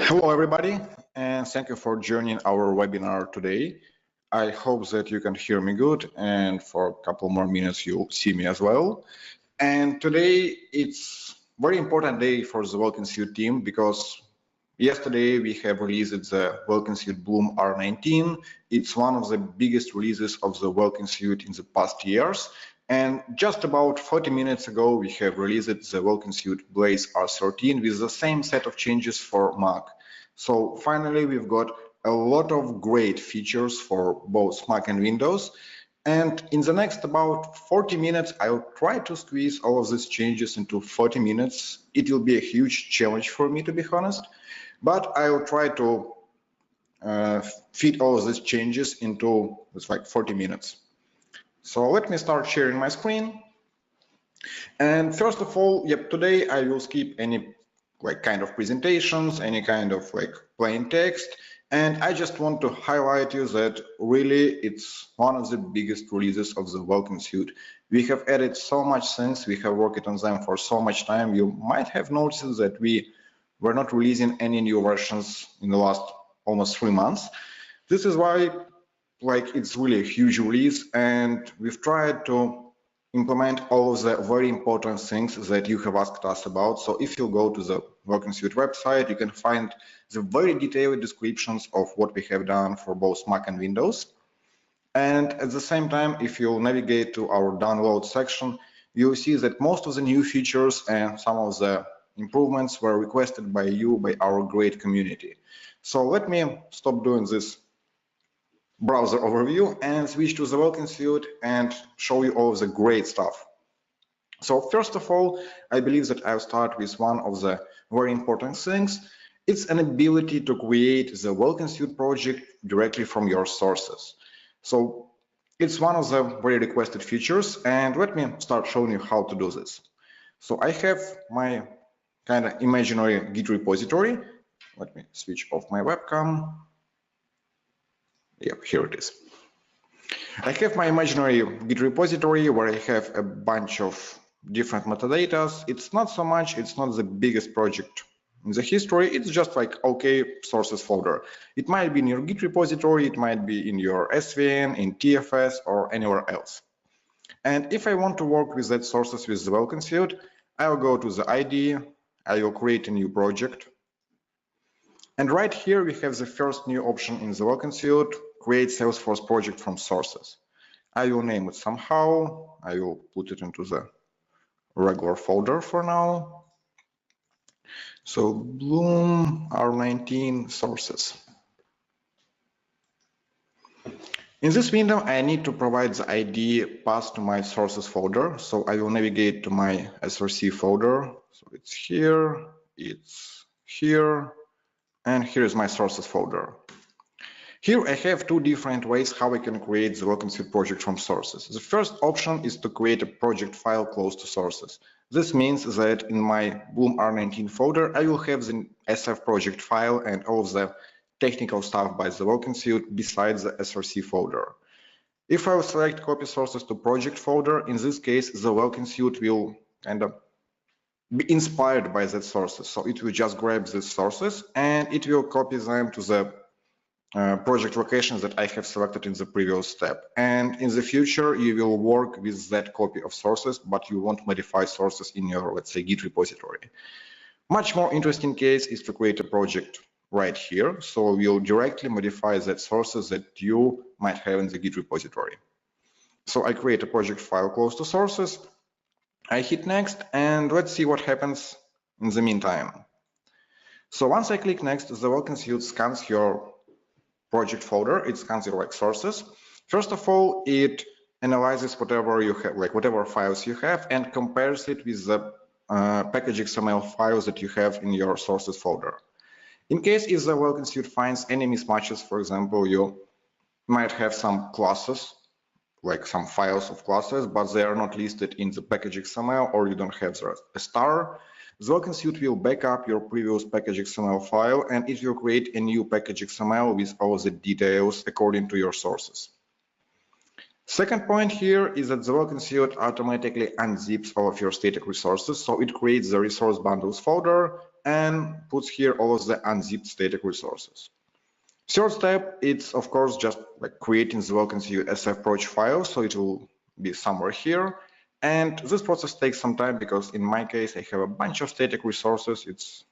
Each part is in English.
Hello, everybody, and thank you for joining our webinar today. I hope that you can hear me good, and for a couple more minutes you'll see me as well. And today it's a very important day for the Welkin Suite team because yesterday we have released the Welkin Suite Bloom R19. It's one of the biggest releases of the Welkin Suite in the past years. And just about 40 minutes ago, we have released the Welkin Suite Blaze R13 with the same set of changes for Mac. So finally, we've got a lot of great features for both Mac and Windows. And in the next about 40 minutes, I'll try to squeeze all of these changes into 40 minutes. It will be a huge challenge for me, to be honest, but I'll try to fit all of these changes into like 40 minutes. So let me start sharing my screen. And first of all, today I will skip any kind of presentations, any kind of plain text. And I just want to highlight you that really it's one of the biggest releases of the Welkin Suite. We have added so much things, we have worked on them for so much time. You might have noticed that we were not releasing any new versions in the last almost 3 months. This is why it's really a huge release, and we've tried to implement all of the very important things that you have asked us about. So if you go to the Welkin Suite website, you can find the very detailed descriptions of what we have done for both Mac and Windows. And at the same time, if you navigate to our download section, you'll see that most of the new features and some of the improvements were requested by you, by our great community. So let me stop doing this browser overview and switch to the Welkin Suite and show you all of the great stuff. So first of all, I believe that I'll start with one of the very important things. It's an ability to create the Welkin Suite project directly from your sources. So it's one of the very requested features, and let me start showing you how to do this. So I have my kind of imaginary Git repository. Let me switch off my webcam. Yep, here it is. I have my imaginary Git repository where I have a bunch of different metadatas. It's not the biggest project in the history. It's just OK sources folder. It might be in your Git repository, it might be in your SVN, in TFS, or anywhere else. And if I want to work with that sources with the Welkin Suite, I'll go to the ID, I will create a new project. And right here we have the first new option in the Welkin Suite, create Salesforce project from sources. I will name it somehow. I will put it into the regular folder for now. So Bloom R19 sources. In this window, I need to provide the ID path to my sources folder. So I will navigate to my SRC folder. So it's here, and here is my sources folder. Here I have two different ways how I can create the Welkin Suite project from sources. The first option is to create a project file close to sources. This means that in my Bloom R19 folder, I will have the SF project file and all of the technical stuff by the Welkin Suite besides the SRC folder. If I will select copy sources to project folder, in this case, the Welkin Suite will kind of be inspired by that sources. So it will just grab these sources and it will copy them to the project locations that I have selected in the previous step. And in the future, you will work with that copy of sources, but you won't modify sources in your, let's say, Git repository. Much more interesting case is to create a project right here. So you'll directly modify that sources that you might have in the Git repository. So I create a project file close to sources. I hit next, and let's see what happens in the meantime. So once I click next, the Welkin Suite scans your project folder. It scans your sources. First of all, it analyzes whatever you have, whatever files you have, and compares it with the package XML files that you have in your sources folder. In case if the Welkin Suite finds any mismatches, for example, you might have some classes, like some files of classes, but they are not listed in the package XML, or you don't have a star. The Welkin Suite will back up your previous package XML file, and it will create a new package XML with all the details according to your sources. Second point here is that the Welkin Suite automatically unzips all of your static resources. So it creates the resource bundles folder, and puts here all of the unzipped static resources. Third step, it's of course just like creating the Welkin Suite SF project file, so it will be somewhere here. And this process takes some time because in my case, I have a bunch of static resources. It's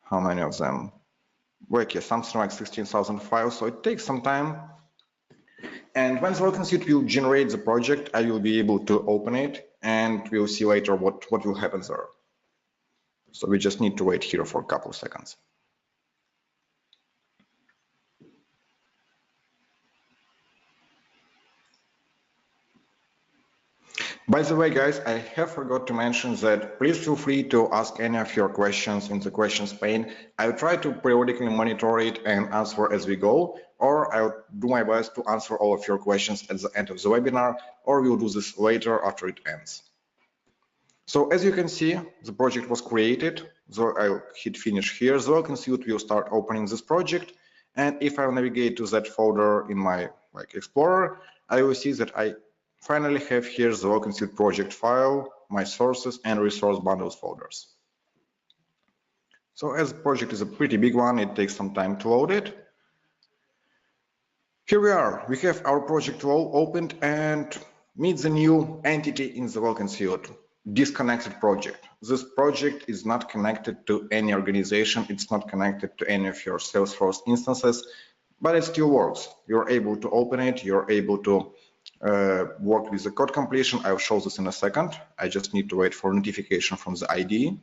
how many of them? Like, yeah, something like 16,000 files, so it takes some time. And when the Welkin Suite will generate the project, I will be able to open it, and we'll see later what will happen there. So we just need to wait here for a couple of seconds. By the way, guys, I have forgot to mention that please feel free to ask any of your questions in the questions pane. I'll try to periodically monitor it and answer as we go, or I'll do my best to answer all of your questions at the end of the webinar, or we'll do this later after it ends. So as you can see, the project was created. So I'll hit finish here. The Welkin Suite will start opening this project. And if I navigate to that folder in my Explorer, I will see that I finally have here the Welkin Suite project file, my sources and resource bundles folders. So as the project is a pretty big one, it takes some time to load it. Here we are. We have our project all opened and meet the new entity in the Welkin Suite, disconnected project. This project is not connected to any organization. It's not connected to any of your Salesforce instances, but it still works. You're able to open it. You're able to work with the code completion. I'll show this in a second. I just need to wait for notification from the IDE.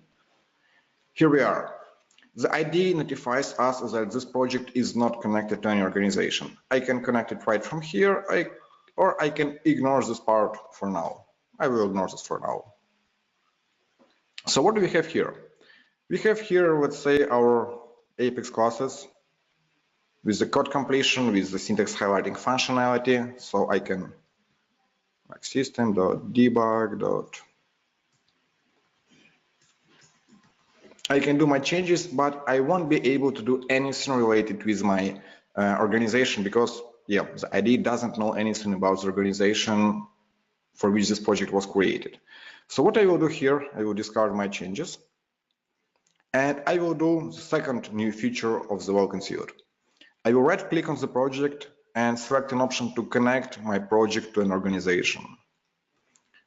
Here we are. The IDE notifies us that this project is not connected to any organization. I can connect it right from here, or I can ignore this part for now. I will ignore this for now. So what do we have here? We have here, let's say, our Apex classes with the code completion, with the syntax highlighting functionality. So I can like system.debug. I can do my changes, but I won't be able to do anything related with my organization because, yeah, the IDE doesn't know anything about the organization for which this project was created. So what I will do here, I will discard my changes, and I will do the second new feature of the Welkin Suite. I will right-click on the project and select an option to connect my project to an organization.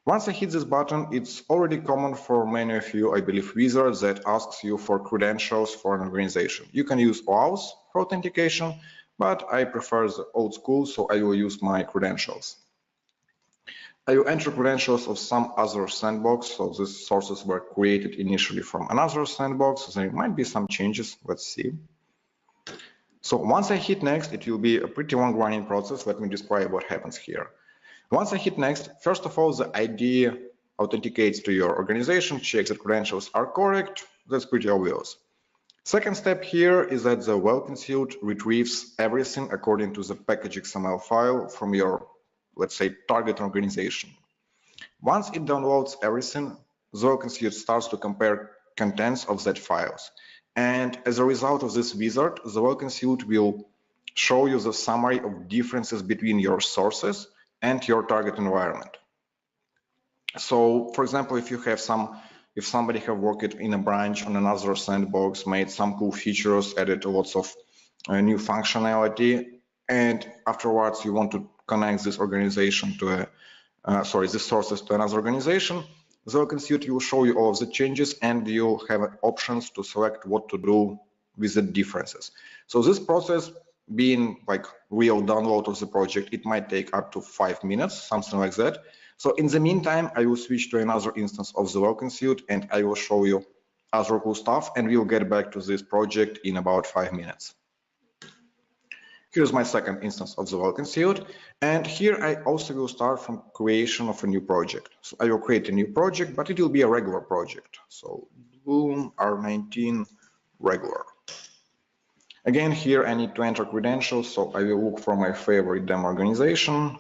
Once I hit this button, it's already common for many of you, I believe, wizards that asks you for credentials for an organization. You can use OAuth for authentication, but I prefer the old school, so I will use my credentials. I will enter credentials of some other sandbox, so these sources were created initially from another sandbox. There might be some changes, let's see. So once I hit next, it will be a pretty long running process. Let me describe what happens here. Once I hit next, first of all, the IDE authenticates to your organization, checks that credentials are correct. That's pretty obvious. Second step here is that the Welkin Suite retrieves everything according to the package XML file from your, let's say, target organization. Once it downloads everything, the Welkin Suite starts to compare contents of that files. And as a result of this wizard, the Welkin Suite will show you the summary of differences between your sources and your target environment. So, for example, if somebody have worked in a branch on another sandbox, made some cool features, added lots of new functionality, and afterwards you want to connect this organization to these sources to another organization, the Welkin Suite will show you all of the changes, and you'll have options to select what to do with the differences. So this process, being like real download of the project, it might take up to 5 minutes, something like that. So in the meantime, I will switch to another instance of the Welkin Suite and I will show you other cool stuff, and we'll get back to this project in about 5 minutes. Here's my second instance of the Welkin Suite, and here I also will start from creation of a new project. So I will create a new project, but it will be a regular project. So boom, R19 regular. Again, here I need to enter credentials, so I will look for my favorite demo organization.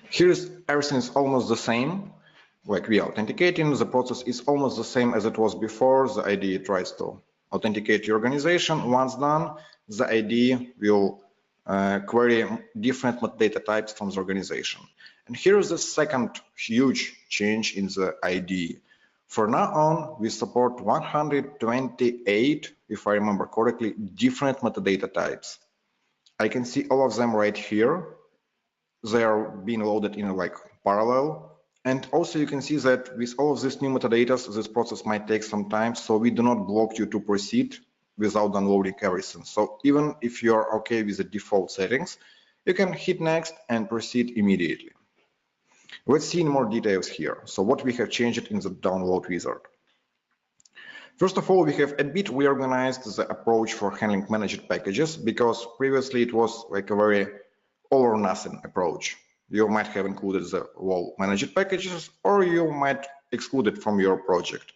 Here's everything is almost the same. Like we are authenticating, the process is almost the same as it was before. The IDE tries to authenticate your organization. Once done, the IDE will query different metadata types from the organization. And here's the second huge change in the ID. For now on, we support 128, if I remember correctly, different metadata types. I can see all of them right here. They are being loaded in like parallel. And also you can see that with all of these new metadata, this process might take some time, so we do not block you to proceed without downloading everything. So even if you're okay with the default settings, you can hit next and proceed immediately. Let's see in more details here. So what we have changed in the download wizard. First of all, we have a bit reorganized the approach for handling managed packages, because previously it was like a very all or nothing approach. You might have included the whole managed packages, or you might exclude it from your project.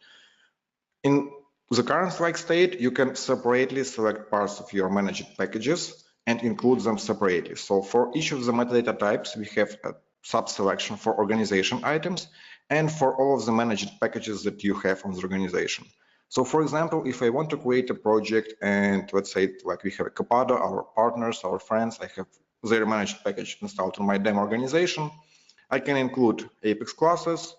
In the current state, you can separately select parts of your managed packages and include them separately. So for each of the metadata types, we have a sub-selection for organization items and for all of the managed packages that you have on the organization. So for example, if I want to create a project and let's say like we have a Copado, our partners, our friends, I have their managed package installed on my demo organization, I can include Apex classes,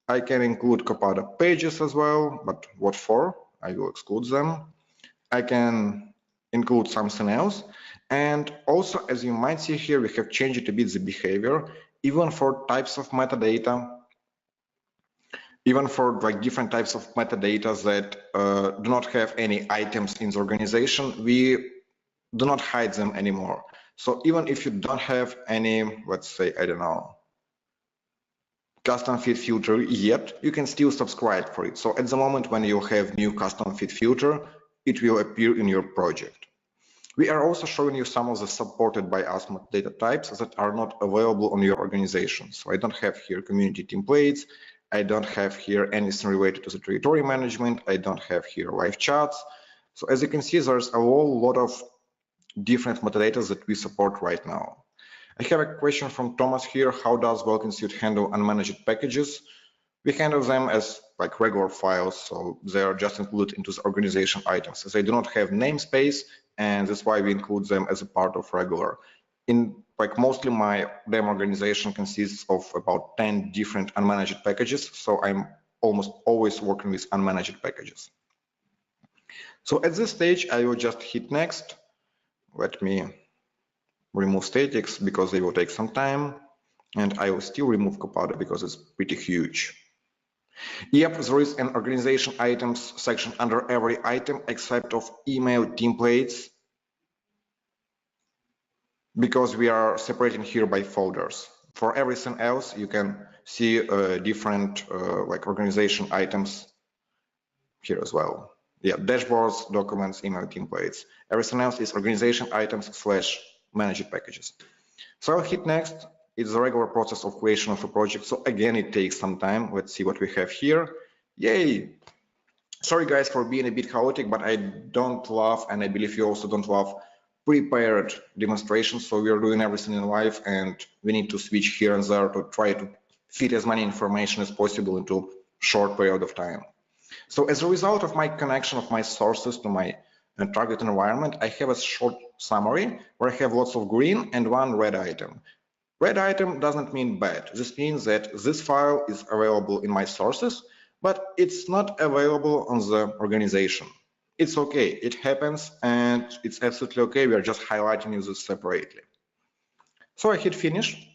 I can include Copado pages as well, but what for? I will exclude them. I can include something else. And also, as you might see here, we have changed a bit the behavior, even for types of metadata, even for like different types of metadata that do not have any items in the organization, we do not hide them anymore. So even if you don't have any, let's say, I don't know, custom feed filter yet, you can still subscribe for it. So at the moment when you have new custom feed filter, it will appear in your project. We are also showing you some of the supported by us metadata types that are not available on your organization. So I don't have here community templates. I don't have here anything related to the territory management. I don't have here live chats. So as you can see, there's a whole lot of different metadata that we support right now. I have a question from Thomas here. How does Welkin Suite handle unmanaged packages? We handle them as like regular files, so they are just included into the organization items, as they do not have namespace, and that's why we include them as a part of regular. In like mostly my demo organization consists of about 10 different unmanaged packages, so I'm almost always working with unmanaged packages. So at this stage, I will just hit next. Let me remove statics because they will take some time, and I will still remove Copado because it's pretty huge. Yep, there is an organization items section under every item except of email templates, because we are separating here by folders. For everything else, you can see different like organization items here as well. Yeah, dashboards, documents, email templates. Everything else is organization items / managed packages. So I'll hit next. It's the regular process of creation of a project. So again, it takes some time. Let's see what we have here. Yay! Sorry guys for being a bit chaotic, but I don't love, and I believe you also don't love, prepared demonstrations. So we are doing everything in live, and we need to switch here and there to try to fit as many information as possible into short period of time. So as a result of my connection of my sources to my target environment, I have a short summary where I have lots of green and one red item. Red item doesn't mean bad. This means that this file is available in my sources, but it's not available on the organization. It's okay, it happens, and it's absolutely okay. We are just highlighting this separately. So I hit finish,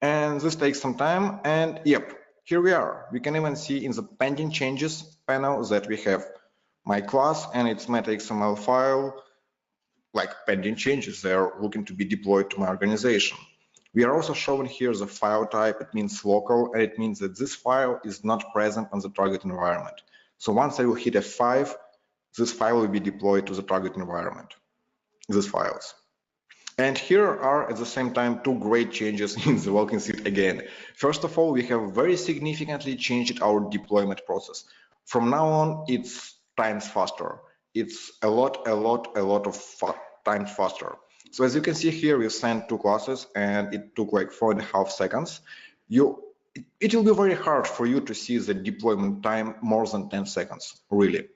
and this takes some time, and yep, here we are. We can even see in the pending changes panel that we have my class and its meta.xml file, like pending changes. They are looking to be deployed to my organization. We are also showing here the file type. It means local, and it means that this file is not present on the target environment. So once I will hit F5, this file will be deployed to the target environment, these files. And here are at the same time two great changes in the Welkin Suite again. First of all, we have very significantly changed our deployment process. From now on, it's times faster. It's a lot of times faster. So as you can see here, we sent 2 classes and it took like 4.5 seconds. It will be very hard for you to see the deployment time more than 10 seconds, really.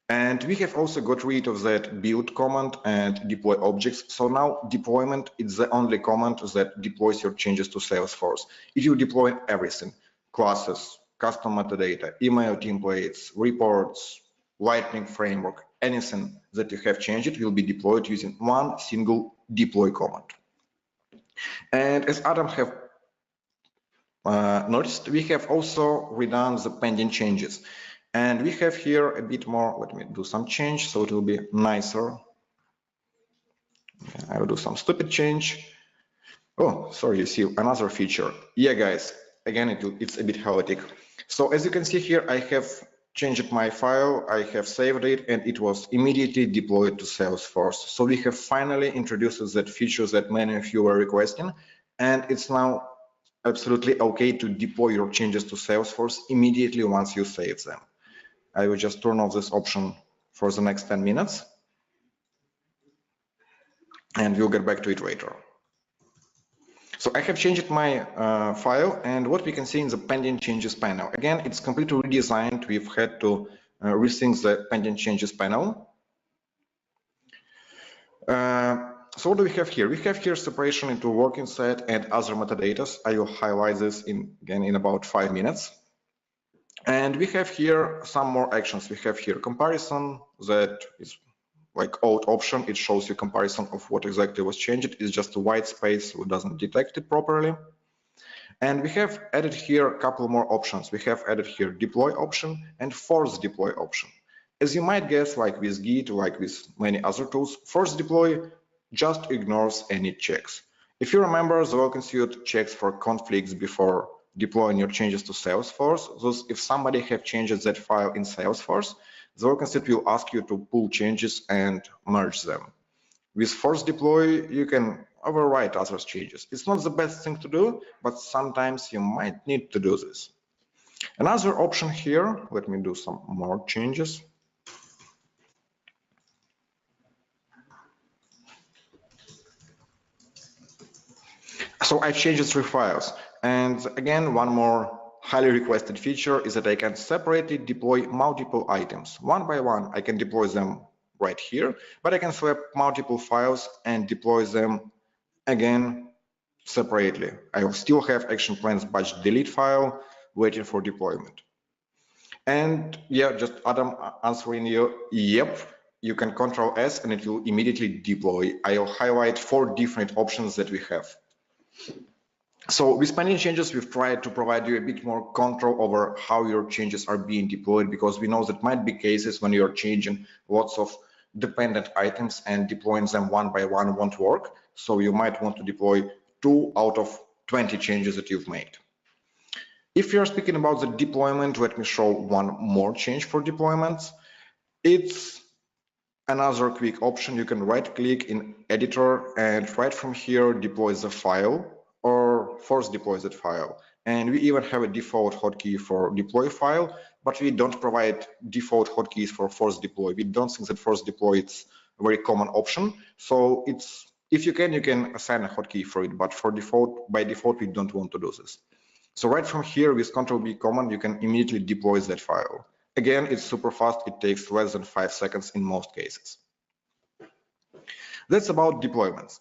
And we have also got rid of that build command and deploy objects. So now deployment is the only command that deploys your changes to Salesforce. If you deploy everything, classes, custom metadata, email templates, reports, Lightning framework, anything that you have changed, it will be deployed using one single deploy command. And as Adam have noticed, we have also redone the pending changes. And we have here a bit more, let me do some change so it will be nicer. I will do some stupid change. Oh, sorry, you see another feature. Yeah, guys, again, it's a bit chaotic. So as you can see here, I have changed my file, I have saved it, and it was immediately deployed to Salesforce. So we have finally introduced that feature that many of you were requesting, and it's now absolutely okay to deploy your changes to Salesforce immediately once you save them. I will just turn off this option for the next 10 minutes, and we'll get back to it later. So I have changed my file, and what we can see in the pending changes panel. Again, it's completely redesigned. We've had to rethink the pending changes panel. So what do we have here? We have here separation into working set and other metadata. I will highlight this again in about 5 minutes. And we have here some more actions. We have here comparison that is like old option. It shows you comparison of what exactly was changed. It's just a white space, so it doesn't detect it properly. And we have added here a couple more options. We have added here deploy option and force deploy option. As you might guess, like with Git, like with many other tools, force deploy just ignores any checks. If you remember, the Welkin Suite checks for conflicts before deploying your changes to Salesforce. Thus, if somebody have changed that file in Salesforce, the Welkin Suite will ask you to pull changes and merge them. With force deploy, you can overwrite other changes. It's not the best thing to do, but sometimes you might need to do this. Another option here, let me do some more changes. So I changed 3 files. And again, one more highly requested feature is that I can separately deploy multiple items. One by one, I can deploy them right here, but I can swap multiple files and deploy them again separately. I will still have action plans batch delete file waiting for deployment. And yeah, just Adam answering you, yep, you can Control S and it will immediately deploy. I'll highlight 4 different options that we have. So with pending changes, we've tried to provide you a bit more control over how your changes are being deployed, because we know that might be cases when you're changing lots of dependent items and deploying them one by one won't work. So you might want to deploy 2 out of 20 changes that you've made. If you're speaking about the deployment, let me show one more change for deployments. It's another quick option. You can right click in editor and right from here deploy the file or force deploy that file. And we even have a default hotkey for deploy file, but we don't provide default hotkeys for force deploy. We don't think that force deploy is a very common option. So it's, if you can assign a hotkey for it, but for default, by default, we don't want to do this. So right from here with Ctrl+B command, you can immediately deploy that file. Again, it's super fast. It takes less than 5 seconds in most cases. That's about deployments.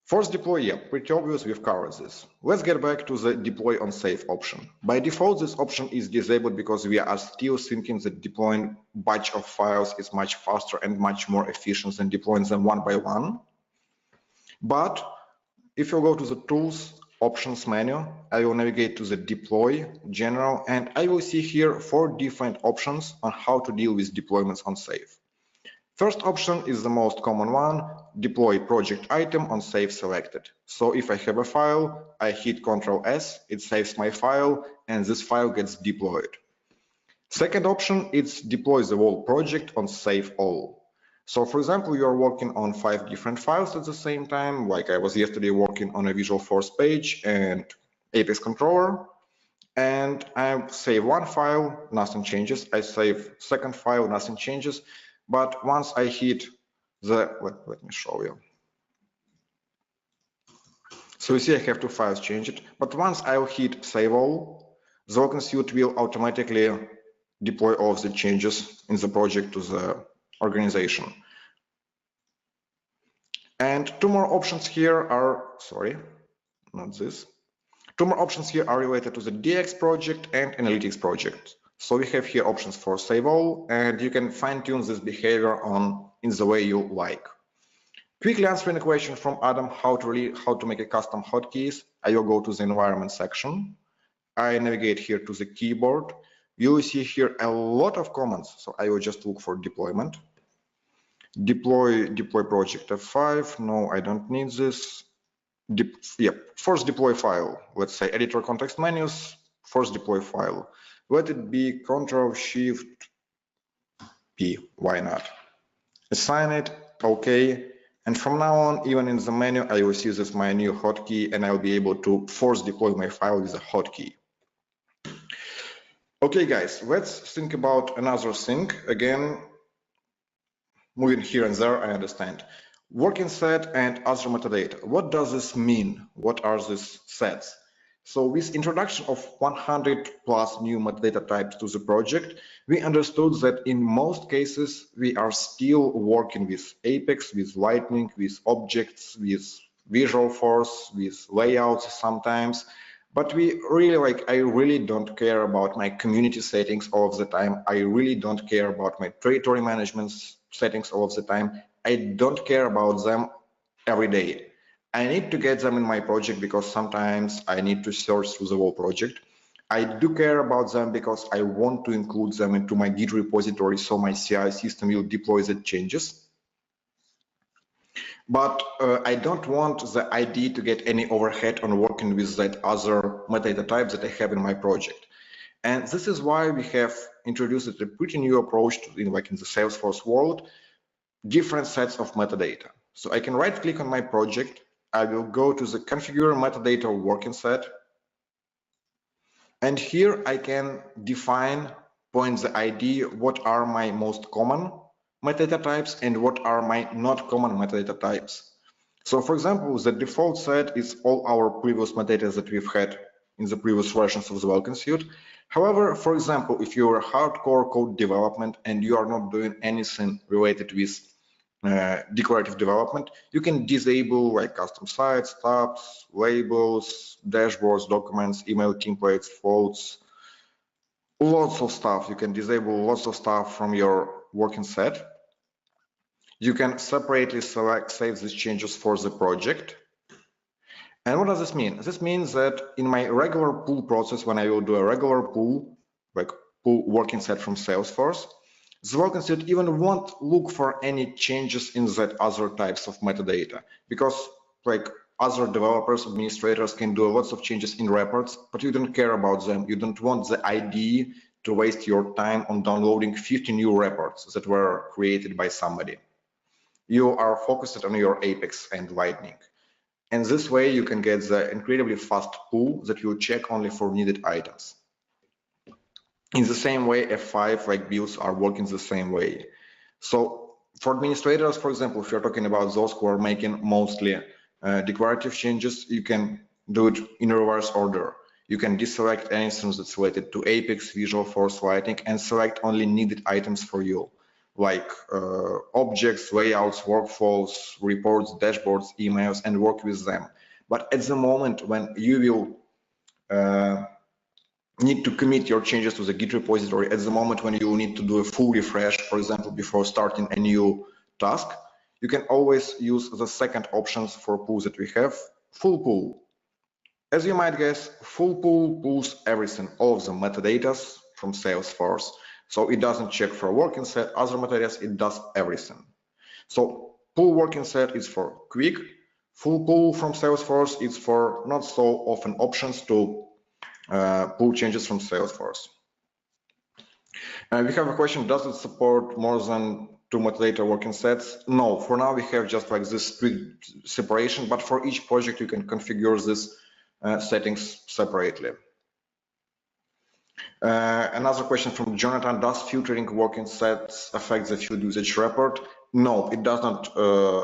Force deploy, yeah, pretty obvious, we've covered this. Let's get back to the deploy on save option. By default, this option is disabled because we are still thinking that deploying batch of files is much faster and much more efficient than deploying them one by one. But if you go to the tools options menu, I will navigate to the deploy general, and I will see here 4 different options on how to deal with deployments on save. First option is the most common one, deploy project item on save selected. So if I have a file, I hit Ctrl S, it saves my file, and this file gets deployed. Second option is deploy the whole project on save all. So for example, you are working on 5 different files at the same time, like I was yesterday working on a Visualforce page and Apex controller, and I save one file, nothing changes. I save second file, nothing changes. But once I hit the, let me show you. So you see I have 2 files changed, but once I'll hit save all, the Welkin Suite will automatically deploy all of the changes in the project to the organization. And two more options here are, sorry, not this. Two more options here are related to the DX project and analytics project. So we have here options for save all, and you can fine tune this behavior in the way you like. Quickly answering a question from Adam, how to make a custom hotkeys. I will go to the environment section. I navigate here to the keyboard. You will see here a lot of commands. So I will just look for deployment. Deploy project F5. No, I don't need this. Force deploy file. Let's say editor context menus, force deploy file. Let it be Ctrl-Shift-P. Why not? Assign it. Okay. And from now on, even in the menu, I will see this my new hotkey, and I'll be able to force deploy my file with a hotkey. Okay, guys, let's think about another thing. Again, moving here and there, I understand. Working set and other metadata. What does this mean? What are these sets? So with introduction of 100 plus new metadata types to the project, we understood that in most cases, we are still working with Apex, with Lightning, with objects, with Visualforce, with layouts sometimes. But we really I really don't care about my community settings all of the time. I really don't care about my territory management settings all of the time. I don't care about them every day. I need to get them in my project because sometimes I need to search through the whole project. I do care about them because I want to include them into my Git repository so my CI system will deploy the changes. But I don't want the ID to get any overhead on working with that other metadata type that I have in my project. And this is why we have introduced a pretty new approach to, in the Salesforce world, different sets of metadata. So I can right click on my project. I will go to the configure metadata working set. And here I can define, point the ID, what are my most common metadata types and what are my not common metadata types. So for example, the default set is all our previous metadata that we've had in the previous versions of the Welkin Suite. However, for example, if you're hardcore code development and you are not doing anything related with declarative development, you can disable custom sites, tabs, labels, dashboards, documents, email templates, floats, lots of stuff. You can disable lots of stuff from your working set. You can separately save these changes for the project. And what does this mean? This means that in my regular pull process, when I will do a regular pull, pull working set from Salesforce, the Welkin Suite even won't look for any changes in that other types of metadata, because other developers, administrators can do lots of changes in reports, but you don't care about them. You don't want the ID to waste your time on downloading 50 new reports that were created by somebody. You are focused on your Apex and Lightning. And this way you can get the incredibly fast pull that will check only for needed items. In the same way, F5 builds are working the same way. So for administrators, for example, if you're talking about those who are making mostly declarative changes, you can do it in reverse order. You can deselect anything that's related to Apex, Visualforce, Lightning, and select only needed items for you, like objects, layouts, workflows, reports, dashboards, emails, and work with them. But at the moment when you will need to commit your changes to the Git repository, at the moment when you need to do a full refresh, for example, before starting a new task, you can always use the second options for pull that we have, full pull. As you might guess, full pull pulls everything, all of the metadatas from Salesforce. So it doesn't check for working set, other metadata, it does everything. So pull working set is for quick, full pull from Salesforce is for not so often options to pull changes from Salesforce. We have a question, does it support more than 2 metadata working sets? No, for now we have just this strict separation, but for each project you can configure these settings separately. Another question from Jonathan, does filtering working sets affect the field usage report? No, it does not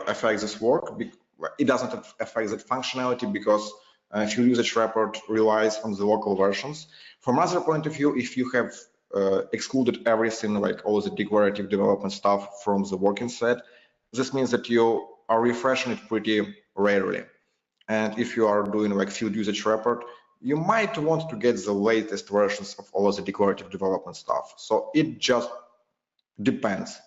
affect this work. It doesn't affect that functionality because field usage report relies on the local versions. From other point of view, if you have excluded everything, like all the declarative development stuff from the working set. This means that you are refreshing it pretty rarely. And if you are doing like field usage report, you might want to get the latest versions of all of the declarative development stuff. So it just depends.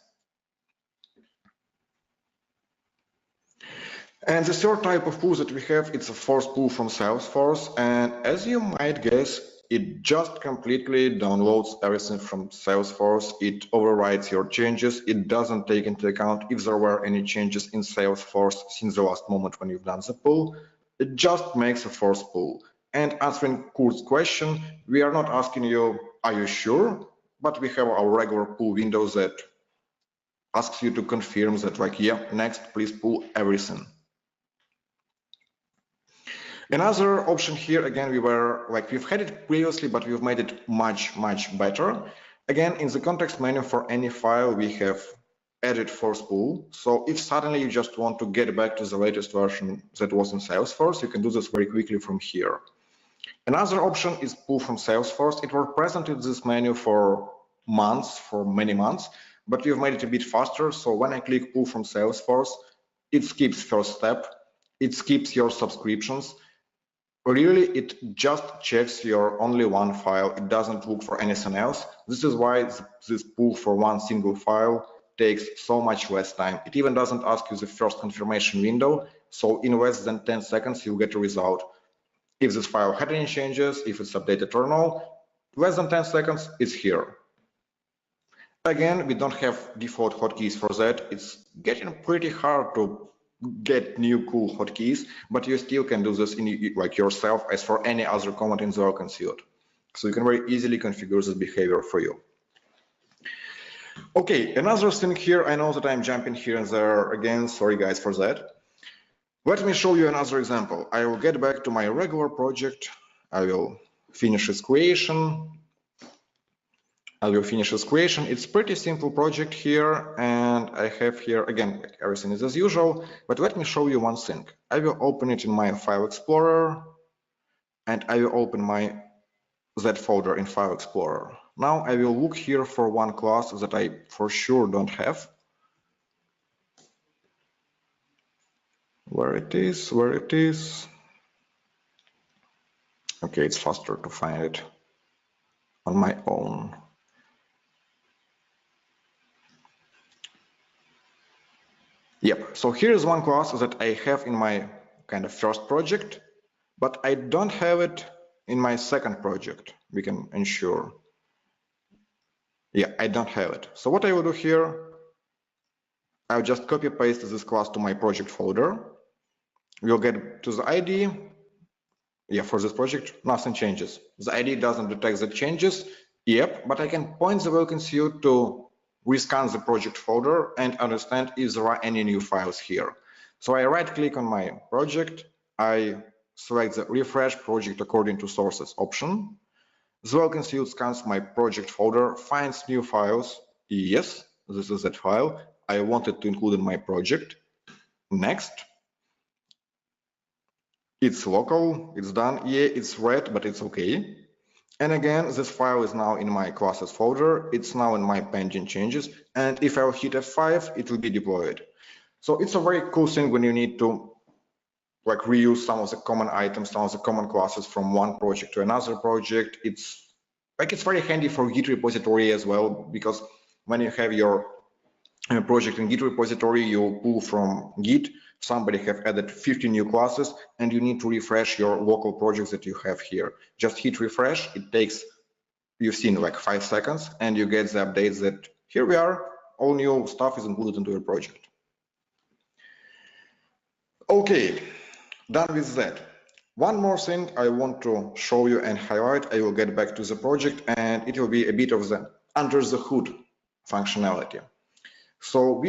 And the third type of pull that we have, it's a force pull from Salesforce. And as you might guess, it just completely downloads everything from Salesforce. It overrides your changes. It doesn't take into account if there were any changes in Salesforce since the last moment when you've done the pull. It just makes a force pull. And answering Kurt's question, we are not asking you, are you sure? But we have our regular pull window that asks you to confirm that, like, yeah, next, please pull everything. Another option here, again, we've had it previously, but we've made it much better. Again, in the context menu for any file, we have added force pull. So if suddenly you just want to get back to the latest version that was in Salesforce, you can do this very quickly from here. Another option is pull from Salesforce. It was present in this menu for many months, but we've made it a bit faster. So when I click pull from Salesforce, it skips first step. It skips your subscriptions. Really, it just checks your only one file. It doesn't look for anything else. This is why this pull for one single file takes so much less time. It even doesn't ask you the first confirmation window. So in less than 10 seconds, you'll get a result. If this file had any changes, if it's updated or no, less than 10 seconds, it's here. Again, we don't have default hotkeys for that. It's getting pretty hard to get new cool hotkeys, but you still can do this like yourself as for any other command in the Welkin Suite. So you can very easily configure this behavior for you. Okay, another thing here, I know that I'm jumping here and there again, sorry guys for that. Let me show you another example. I will get back to my regular project. I will finish its creation. It's a pretty simple project here, and I have here, again, everything is as usual, but let me show you one thing. I will open it in my File Explorer, and I will open my Z folder in File Explorer. Now I will look here for one class that I for sure don't have. Where it is. Okay, it's faster to find it on my own. Yep, so here's one class that I have in my kind of first project, but I don't have it in my second project. We can ensure. Yeah, I don't have it. So what I will do here, I'll just copy paste this class to my project folder. We'll get to the ID. Yeah, for this project, nothing changes. The ID doesn't detect the changes. Yep, but I can point the Welkin Suite to rescan the project folder and understand if there are any new files here. So I right click on my project, I select the refresh project according to sources option. The Welkin Suite scans my project folder, finds new files. Yes, this is that file I wanted to include in my project. Next. It's local, it's done. Yeah, it's red, but it's okay. And again, this file is now in my classes folder. It's now in my pending changes. And if I'll hit F5, it will be deployed. So it's a very cool thing when you need to like reuse some of the common items, some of the common classes from one project to another project. It's very handy for Git repository as well, because when you have your project in Git repository, you pull from Git. Somebody have added 50 new classes and you need to refresh your local projects that you have here. Just hit refresh. It takes, you've seen, like 5 seconds, and you get the updates that here we are, all new stuff is included into your project. Okay, done with that. One more thing I want to show you and highlight. I will get back to the project and it will be a bit of the under the hood functionality. So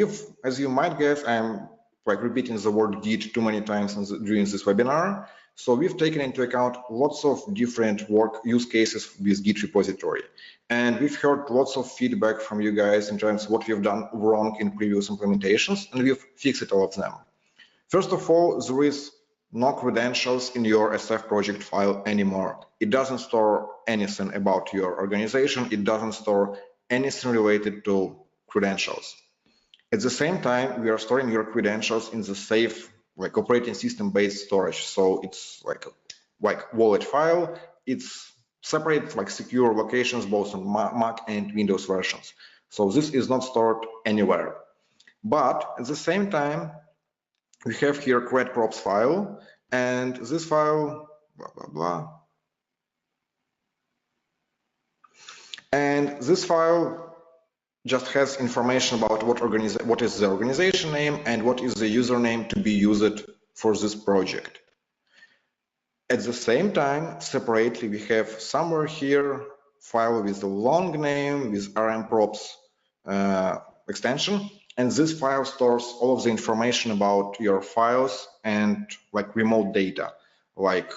as you might guess, I'm like repeating the word Git too many times during this webinar. So we've taken into account lots of different work use cases with Git repository. And we've heard lots of feedback from you guys in terms of what we've done wrong in previous implementations, and we've fixed all of them. First of all, there is no credentials in your SF project file anymore. It doesn't store anything about your organization. It doesn't store anything related to credentials. At the same time, we are storing your credentials in the safe, like operating system based storage. So it's like wallet file. It's separate, like secure locations, both on Mac and Windows versions. So this is not stored anywhere. But at the same time, we have here create props file, and this file, blah, blah, blah. And this file just has information about what is the organization name and what is the username to be used for this project. At the same time, separately, we have somewhere here file with a long name with rmprops extension. And this file stores all of the information about your files and like remote data, like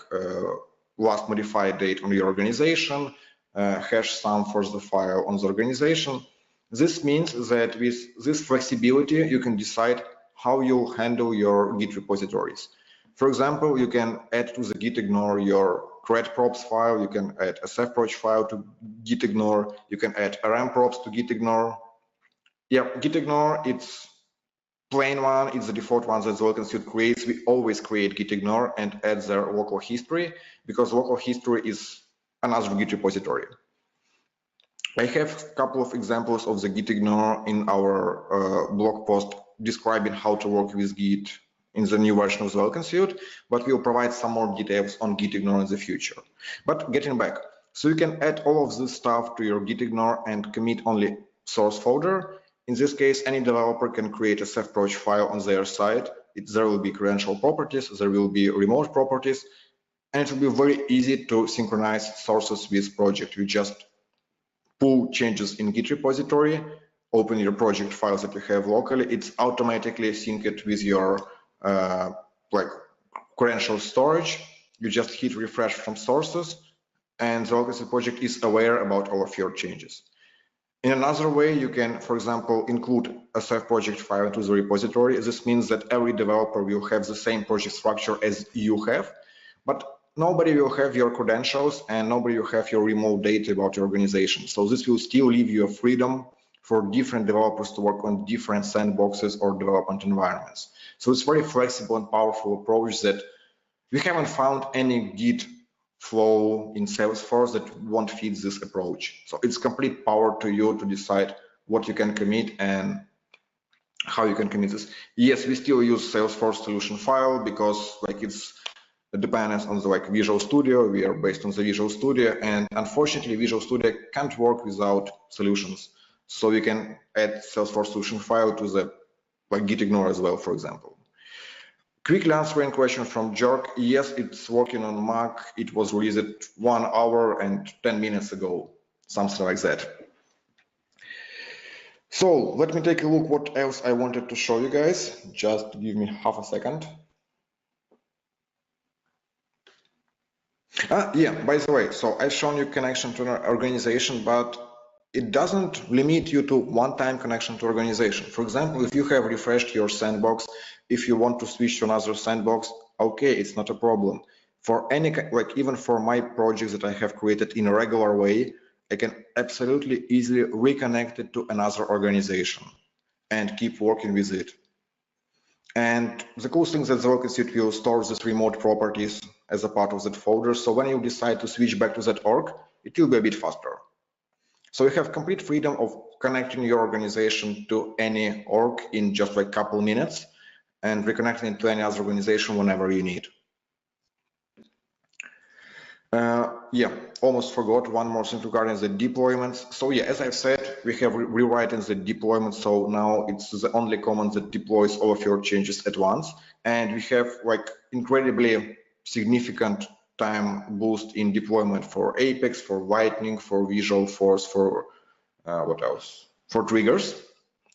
last modified date on your organization, hash sum for the file on the organization. This means that with this flexibility, you can decide how you'll handle your Git repositories. For example, you can add to the gitignore your create props file, you can add a sfproj file to gitignore, you can add rmprops to gitignore. Yeah, gitignore, it's plain one, it's the default one that the Welkin Suite creates. We always create gitignore and add their local history, because local history is another Git repository. I have a couple of examples of the gitignore in our blog post describing how to work with Git in the new version of the Welkin Suite, but we'll provide some more details on gitignore in the future. But getting back, so you can add all of this stuff to your gitignore and commit only source folder. In this case, any developer can create a sfproj file on their side. There will be credential properties, there will be remote properties, and it will be very easy to synchronize sources with project. You just pull changes in Git repository, open your project files that you have locally. It's automatically synced with your like credential storage. You just hit refresh from sources, and the Welkin Suite project is aware about all of your changes. In another way, you can, for example, include a sfproject file into the repository. This means that every developer will have the same project structure as you have, but nobody will have your credentials and nobody will have your remote data about your organization. So this will still leave you a freedom for different developers to work on different sandboxes or development environments. So it's very flexible and powerful approach that we haven't found any Git flow in Salesforce that won't fit this approach. So it's complete power to you to decide what you can commit and how you can commit this. Yes, we still use Salesforce solution file because like it's a dependence on the like Visual Studio. We are based on the Visual Studio, and unfortunately Visual Studio can't work without solutions. So we can add Salesforce solution file to the like gitignore as well, for example. Quickly answering question from Jorg. Yes, it's working on Mac. It was released 1 hour and 10 minutes ago, something like that. So let me take a look what else I wanted to show you guys. Just give me half a second. Yeah, by the way, so I've shown you connection to an organization, but it doesn't limit you to one-time connection to organization. For example, if you have refreshed your sandbox, if you want to switch to another sandbox, okay, it's not a problem. For any, like even for my projects that I have created in a regular way, I can absolutely easily reconnect it to another organization and keep working with it. And the cool thing is that the Welkin Suite will store these remote properties as a part of that folder. So when you decide to switch back to that org, it will be a bit faster. So you have complete freedom of connecting your organization to any org in just like a couple minutes and reconnecting it to any other organization whenever you need. Yeah, almost forgot one more thing regarding the deployments. So yeah, as I've said, we have rewritten the deployment. So now it's the only command that deploys all of your changes at once. And we have like incredibly significant time boost in deployment for Apex, for Lightning, for Visualforce, for what else? For triggers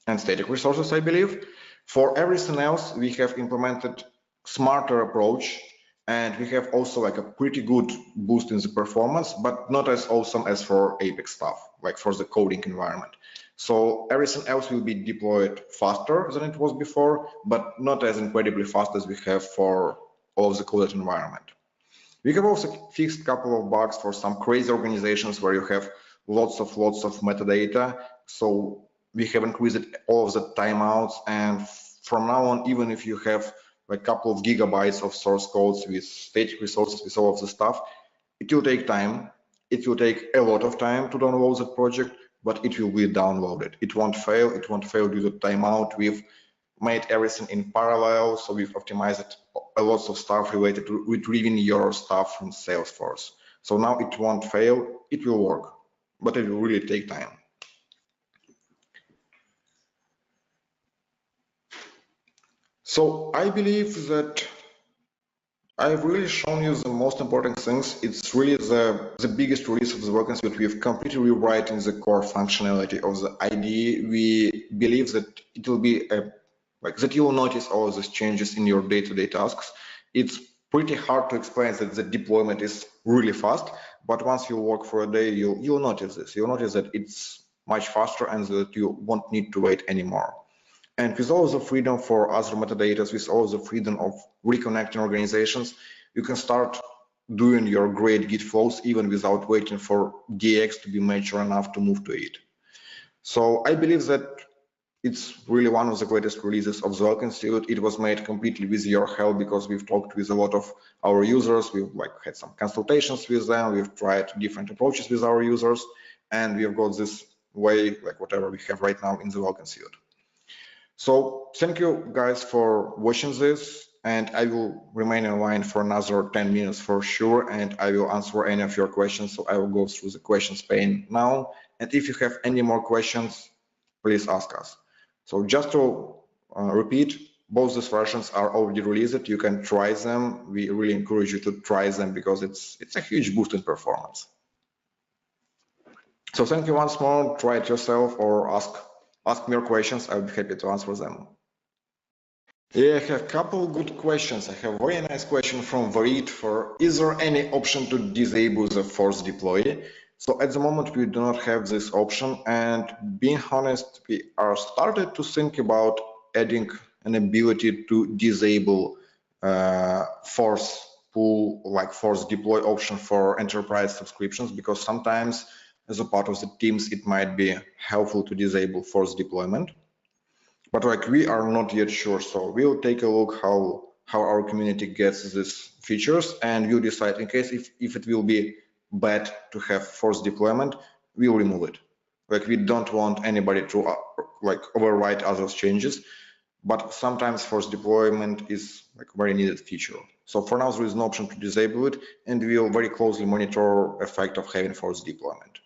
and static resources, I believe. For everything else, we have implemented smarter approach, and we have also like a pretty good boost in the performance, but not as awesome as for Apex stuff, like for the coding environment. So everything else will be deployed faster than it was before, but not as incredibly fast as we have for all of the coded environment. We have also fixed a couple of bugs for some crazy organizations where you have lots of metadata. So we have increased all of the timeouts, and from now on, even if you have a couple of gigabytes of source codes with static resources, with all of the stuff, it will take time. It will take a lot of time to download the project, but it will be downloaded. It won't fail. It won't fail due to timeout. We've made everything in parallel, so we've optimized a lot of stuff related to retrieving your stuff from Salesforce. So now it won't fail. It will work, but it will really take time. So I believe that I've really shown you the most important things. It's really the biggest release of the Welkin Suite. We've completely rewritten the core functionality of the IDE. We believe that it will be that you will notice all of these changes in your day-to-day tasks. It's pretty hard to explain that the deployment is really fast, but once you work for a day, you'll notice this. You'll notice that it's much faster and that you won't need to wait anymore. And with all the freedom for other metadata, with all the freedom of reconnecting organizations, you can start doing your great Git flows even without waiting for DX to be mature enough to move to it. So I believe that it's really one of the greatest releases of the Welkin Suite. It was made completely with your help because we've talked with a lot of our users. We've had some consultations with them. We've tried different approaches with our users, and we've got this way, whatever we have right now in the Welkin Suite. So thank you guys for watching this, and I will remain in line for another 10 minutes for sure, and I will answer any of your questions. So I will go through the questions pane now, and if you have any more questions, please ask us. So just to repeat, both these versions are already released. You can try them. We really encourage you to try them because it's a huge boost in performance. So thank you once more. Try it yourself or ask me your questions. I'll be happy to answer them. Yeah, I have a couple of good questions. I have a very nice question from Varit for, is there any option to disable the force deploy? So at the moment, we do not have this option. And being honest, we are started to think about adding an ability to disable force pull, like force deploy option for enterprise subscriptions, because sometimes as a part of the teams, it might be helpful to disable force deployment. But we are not yet sure. So we'll take a look how our community gets these features, and we'll decide in case if it will be bad to have force deployment, we'll remove it. We don't want anybody to overwrite other changes, but sometimes force deployment is a very needed feature. So for now, there is no option to disable it, and we'll very closely monitor effect of having force deployment.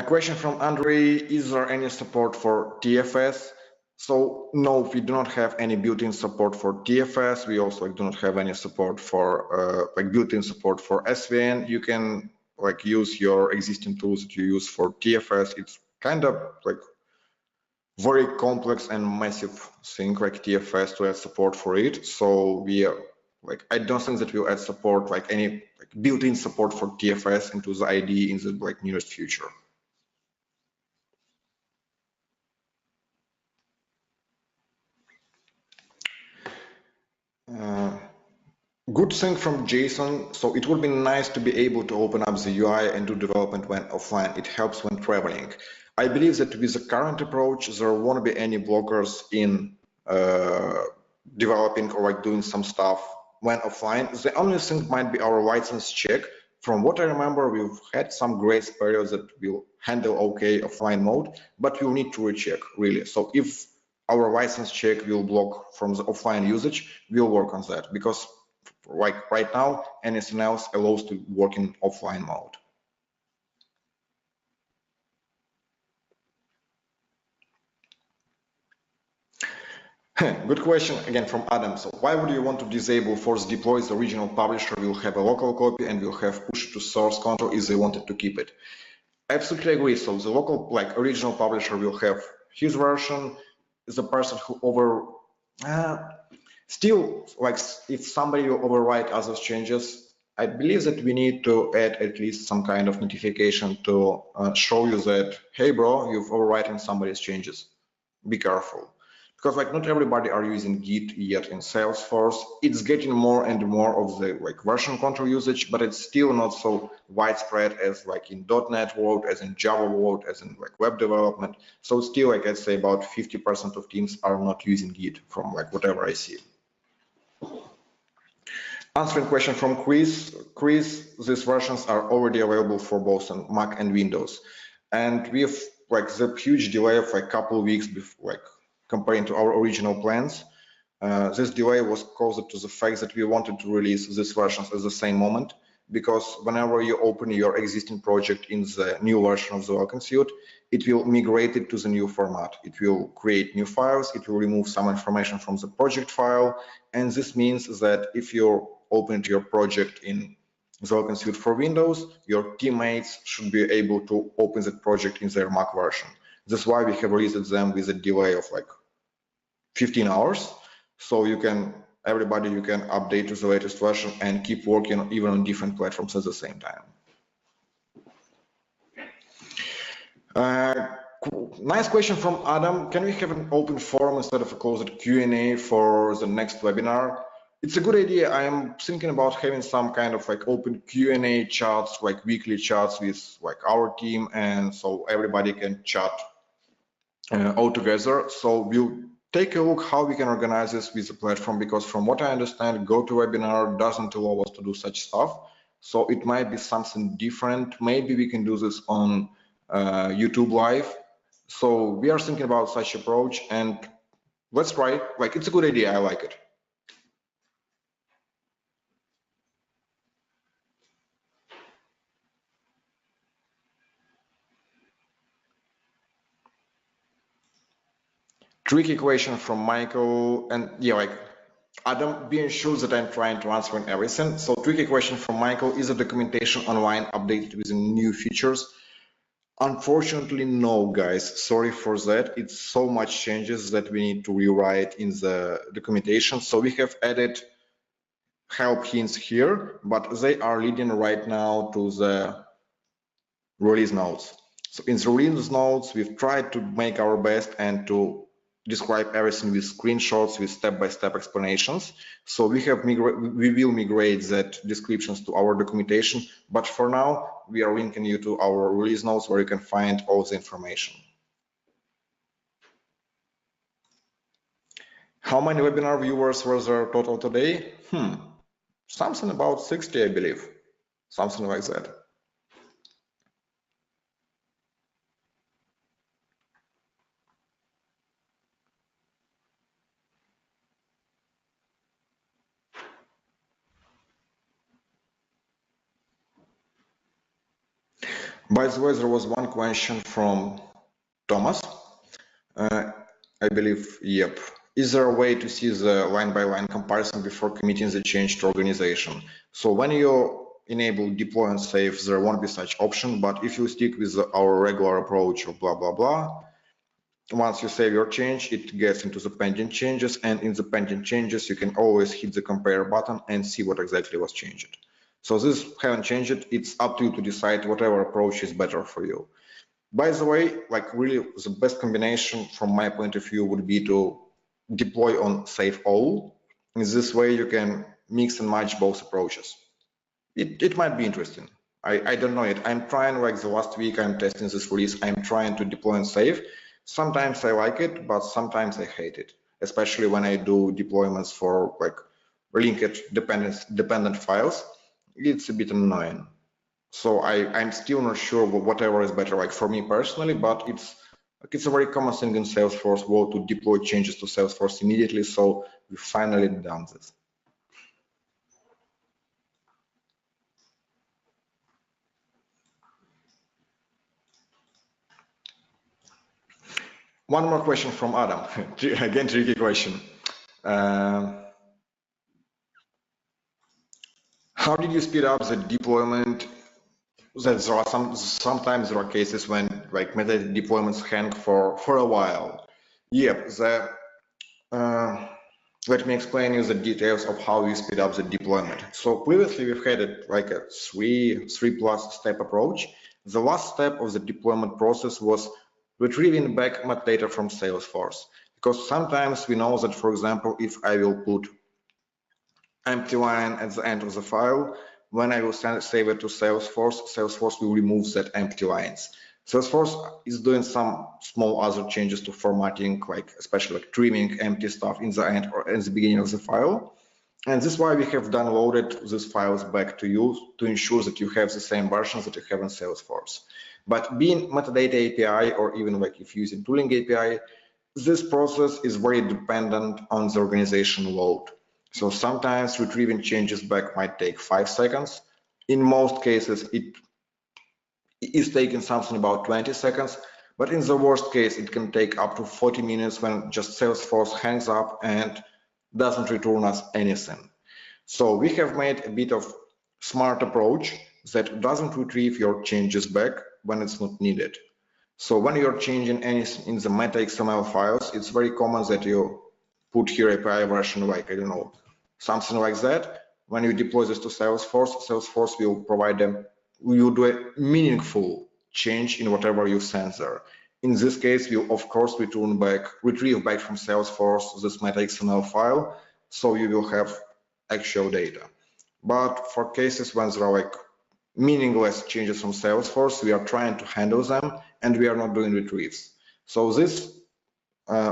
Question from Andre, is there any support for TFS? So no, we do not have any built-in support for TFS. We also do not have any support for built-in support for SVN. You can use your existing tools that you use for TFS. It's kind of very complex and massive thing like TFS to add support for it. So we are I don't think that we'll add support any built-in support for TFS into the IDE in the nearest future. Good thing from Jason. So it would be nice to be able to open up the UI and do development when offline. It helps when traveling. I believe that with the current approach, there won't be any blockers in developing or doing some stuff when offline. The only thing might be our license check. From what I remember, we've had some grace periods that will handle okay offline mode, but we'll need to recheck really. So if our license check will block from the offline usage, we'll work on that, because right now, anything else allows to work in offline mode. Good question again from Adam. So why would you want to disable force deploy? The original publisher will have a local copy and will have push to source control if they wanted to keep it. Absolutely agree. So the local original publisher will have his version. The person who still if somebody will overwrite other changes, I believe that we need to add at least some kind of notification to show you that, hey bro, you've overwritten somebody's changes. Be careful. because like not everybody are using Git yet in Salesforce. It's getting more and more of the like version control usage, but it's still not so widespread as like in .NET world, as in Java world, as in like web development. So still, like I'd say about 50% of teams are not using Git from like whatever I see. Answering question from Chris. Chris, these versions are already available for both on Mac and Windows. And we have like the huge delay of like a couple of weeks before, like comparing to our original plans. This delay was caused to the fact that we wanted to release these versions at the same moment, because whenever you open your existing project in the new version of the Welkin Suite, it will migrate it to the new format. It will create new files, it will remove some information from the project file, and this means that if you open your project in the Welkin Suite for Windows, your teammates should be able to open that project in their Mac version. That's why we have released them with a delay of like 15 hours. So you can, everybody, you can update to the latest version and keep working even on different platforms at the same time. Nice question from Adam. Can we have an open forum instead of a closed Q&A for the next webinar? It's a good idea. I am thinking about having some kind of like open Q&A chats, like weekly chats with like our team, and so everybody can chat all together. So we'll take a look how we can organize this with the platform, because from what I understand, GoToWebinar doesn't allow us to do such stuff. So it might be something different. Maybe we can do this on YouTube Live. So we are thinking about such approach, and let's try it. Like, it's a good idea. I like it. Tricky question from Michael, and yeah, like Adam, be sure that I'm trying to answer everything. So tricky question from Michael: is the documentation online updated with new features? Unfortunately, no, guys. Sorry for that. It's so much changes that we need to rewrite in the documentation. So we have added help hints here, but they are leading right now to the release notes. So in the release notes, we've tried to make our best and to describe everything with screenshots, with step-by-step explanations. So we will migrate that descriptions to our documentation, but for now we are linking you to our release notes where you can find all the information. How many webinar viewers were there total today? Something about 60, I believe, something like that. By the way, there was one question from Thomas. I believe, yep. Is there a way to see the line-by-line comparison before committing the change to organization? So when you enable deploy and save, there won't be such option, but if you stick with our regular approach of blah, blah, blah, once you save your change, it gets into the pending changes, and in the pending changes, you can always hit the compare button and see what exactly was changed. So this haven't changed it. It's up to you to decide whatever approach is better for you. By the way, like really the best combination from my point of view would be to deploy on save all. In this way, you can mix and match both approaches. It might be interesting. I don't know it. I'm trying, like the last week, I'm testing this release. I'm trying to deploy and save. Sometimes I like it, but sometimes I hate it, especially when I do deployments for like linked dependent files. It's a bit annoying. So I'm still not sure whatever is better, like for me personally, but it's a very common thing in Salesforce world to deploy changes to Salesforce immediately. So we finally done this. One more question from Adam. Again, tricky question. How did you speed up the deployment? That there are sometimes there are cases when like metadata deployments hang for a while. Yep. Let me explain you the details of how we speed up the deployment. So previously we've had it like a three plus step approach. The last step of the deployment process was retrieving back metadata from Salesforce, Because sometimes we know that, for example, if I will put empty line at the end of the file, when I will save it to Salesforce, Salesforce will remove that empty lines. Salesforce is doing some small other changes to formatting, like especially like trimming empty stuff in the end or at the beginning of the file. And this is why we have downloaded these files back to you to ensure that you have the same versions that you have in Salesforce. But being metadata API, or even like if using tooling API, this process is very dependent on the organization load. So sometimes retrieving changes back might take 5 seconds. In most cases, it is taking something about 20 seconds. But in the worst case, it can take up to 40 minutes when just Salesforce hangs up and doesn't return us anything. So we have made a bit of smart approach that doesn't retrieve your changes back when it's not needed. So when you're changing anything in the meta XML files, it's very common that you put here API version like, I don't know, something like that. When you deploy this to Salesforce, Salesforce will provide them, will do a meaningful change in whatever you send there. In this case, we'll of course retrieve back from Salesforce this meta XML file, so you will have actual data. But for cases when there are like meaningless changes from Salesforce, we are trying to handle them and we are not doing retrieves. So this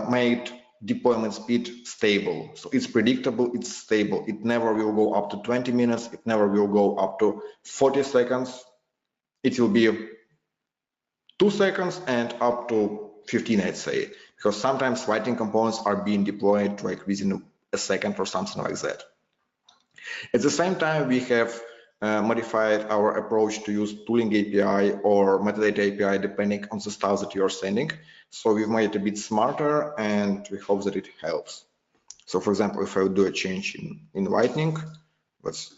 made deployment speed stable. So it's predictable, it's stable. It never will go up to 20 minutes. It never will go up to 40 seconds. It will be 2 seconds and up to 15, I'd say, because sometimes writing components are being deployed like within a second or something like that. At the same time, we have modified our approach to use tooling API or metadata API depending on the stuff that you are sending. So we've made it a bit smarter and we hope that it helps. So for example, if I would do a change in Lightning, let's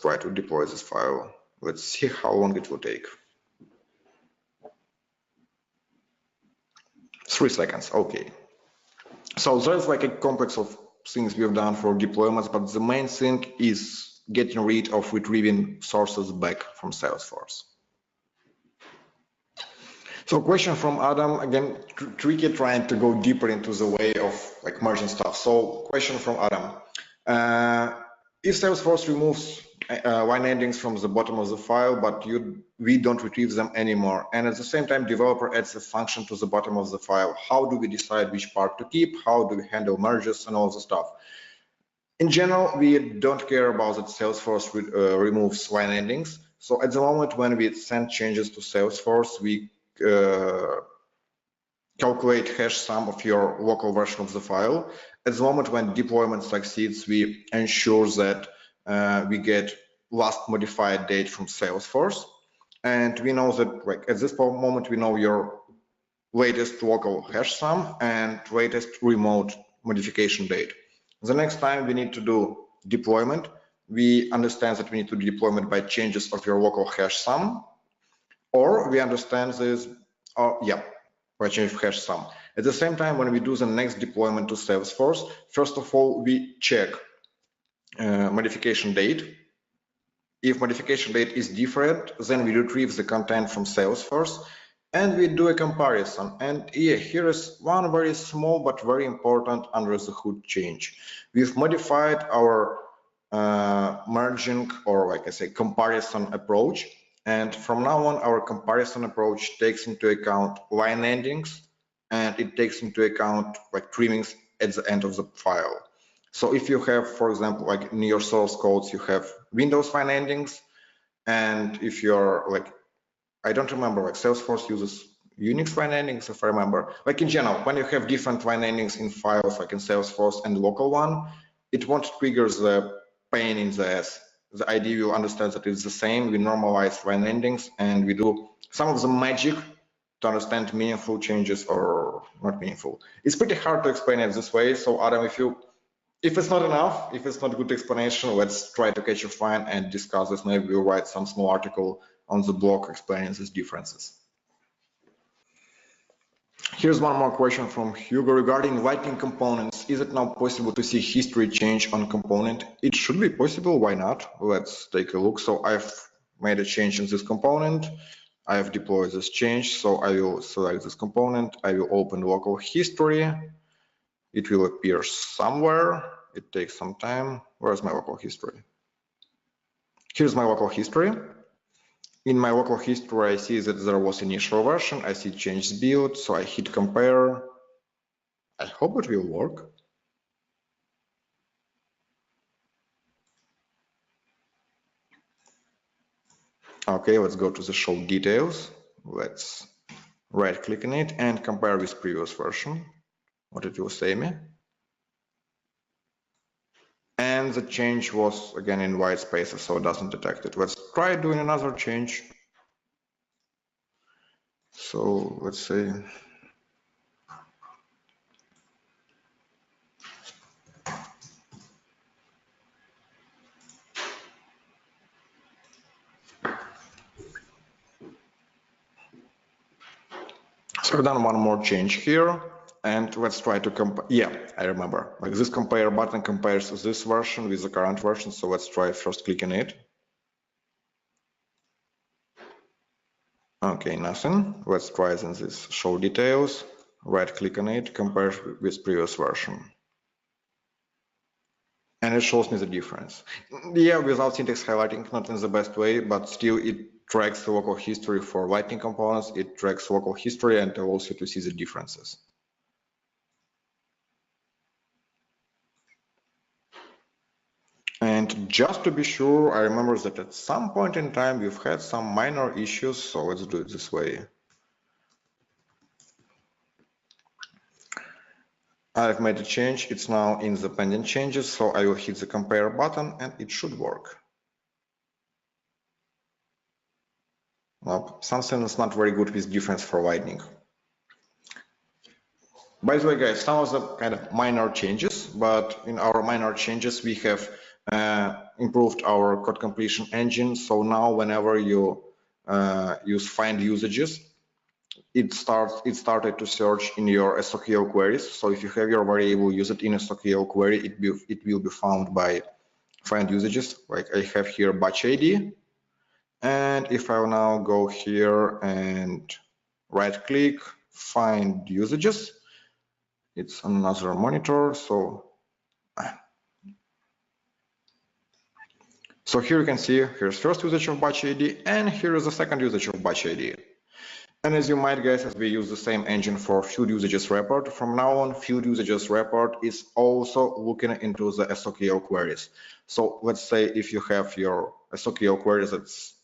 try to deploy this file. Let's see how long it will take. 3 seconds, okay. So there's like a complex of things we've done for deployments, but the main thing is getting rid of retrieving sources back from Salesforce. So question from Adam, again, tricky trying to go deeper into the way of like merging stuff. So question from Adam, if Salesforce removes line endings from the bottom of the file, but we don't retrieve them anymore, and at the same time developer adds a function to the bottom of the file, how do we decide which part to keep? How do we handle merges and all the stuff? In general, we don't care about that Salesforce removes line endings. So at the moment when we send changes to Salesforce, we calculate hash sum of your local version of the file. At the moment when deployment succeeds, we ensure that we get last modified date from Salesforce. And we know that like at this moment, we know your latest local hash sum and latest remote modification date. The next time we need to do deployment, we understand that we need to do deployment by changes of your local hash sum, or we understand this, by change of hash sum. At the same time, when we do the next deployment to Salesforce, first of all, we check modification date. If modification date is different, then we retrieve the content from Salesforce and we do a comparison. And here is one very small but very important under the hood change. We've modified our merging, or like I say, comparison approach. And from now on, our comparison approach takes into account line endings and it takes into account like trimmings at the end of the file. So if you have, for example, like in your source codes, you have Windows line endings, and if you're like, I don't remember, like Salesforce uses Unix line endings, if I remember. Like in general, when you have different line endings in files, like in Salesforce and local one, it won't trigger the pain in the ass. The idea will understand that it's the same. We normalize line endings and we do some of the magic to understand meaningful changes or not meaningful. It's pretty hard to explain it this way. So Adam, if it's not enough, if it's not a good explanation, let's try to catch a fine and discuss this. Maybe we'll write some small article on the blog explaining these differences. Here's one more question from Hugo regarding Lightning components. Is it now possible to see history change on component? It should be possible. Why not? Let's take a look. So I've made a change in this component. I have deployed this change. So I will select this component. I will open local history. It will appear somewhere. It takes some time. Where's my local history? Here's my local history. In my local history, I see that there was initial version. I see changes build, so I hit compare. I hope it will work. Okay, let's go to the show details. Let's right click on it and compare with previous version, what it will say me. And the change was again in white spaces, so it doesn't detect it. Let's try doing another change. So let's say so I've done one more change here, and let's try to compare. Yeah, I remember. Like this compare button compares this version with the current version. So let's try first clicking it. Okay, nothing. Let's try then this show details. Right click on it, compare with previous version. And it shows me the difference. Yeah, without syntax highlighting, not in the best way, but still it tracks the local history for Lightning components. It tracks local history and allows you to see the differences. And just to be sure, I remember that at some point in time we've had some minor issues, so let's do it this way. I've made a change, it's now in the pending changes, so I will hit the compare button and it should work. Well, something is not very good with difference for Lightning. By the way, guys, some of the kind of minor changes, but in our minor changes, we have improved our code completion engine. So now whenever you use find usages, it started to search in your SOQL queries. So if you have your variable used in a SOQL query, it will be found by find usages. Like I have here batch ID. And if I will now go here and right click, find usages, it's another monitor. So here you can see, here's first usage of batch ID, and here is the second usage of batch ID. And as you might guess, as we use the same engine for field usages report, from now on, field usages report is also looking into the SOQL queries. So let's say if you have your SOQL queries that's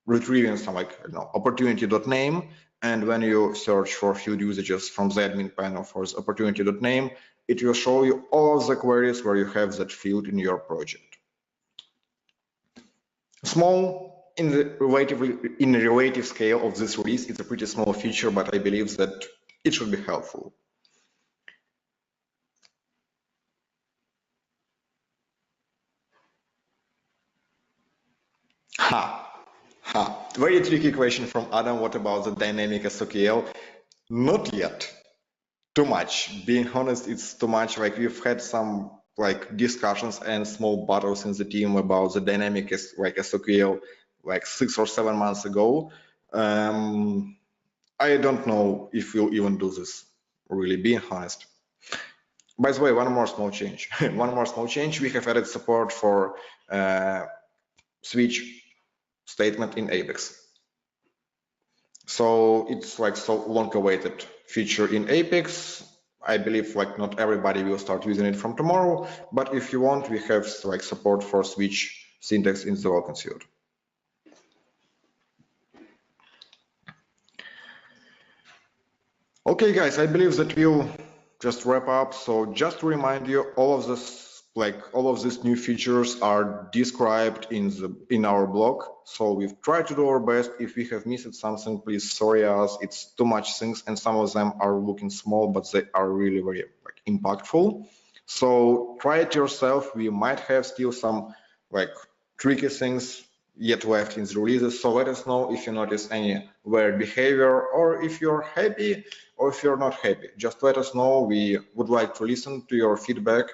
retrieving some like opportunity.name, and when you search for field usages from the admin panel for the opportunity.name, it will show you all of the queries where you have that field in your project. Small in the relative scale of this release, it's a pretty small feature, but I believe that it should be helpful. Very tricky question from Adam. What about the dynamic SOQL? Not yet. Too much. Being honest, it's too much. Like we've had some like discussions and small battles in the team about the dynamic SOQL like 6 or 7 months ago. I don't know if we'll even do this, really being honest. By the way, one more small change. We have added support for switch statement in Apex. So it's like so long-awaited feature in Apex. I believe like not everybody will start using it from tomorrow, but if you want, we have like support for switch syntax in the Welkin Suite. Okay, guys, I believe that we'll just wrap up. So just to remind you, all of these new features are described in our blog. So we've tried to do our best. If we have missed something, please sorry us. It's too much things, and some of them are looking small, but they are really very like impactful. So try it yourself. We might have still some like tricky things yet left in the releases. So let us know if you notice any weird behavior, or if you're happy or if you're not happy. Just let us know. We would like to listen to your feedback.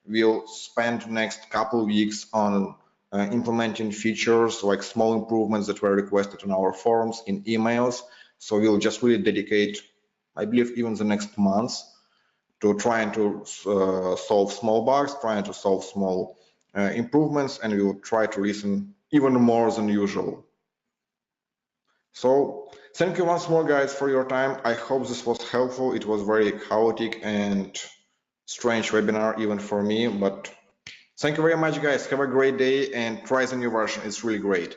We'll spend next couple weeks on implementing features like small improvements that were requested on our forums in emails. So we'll just really dedicate, I believe, even the next months to trying to solve small bugs, trying to solve small improvements, and we will try to listen even more than usual. So thank you once more, guys, for your time. I hope this was helpful. It was very chaotic and strange webinar even for me, but thank you very much, guys. Have a great day and try the new version. It's really great.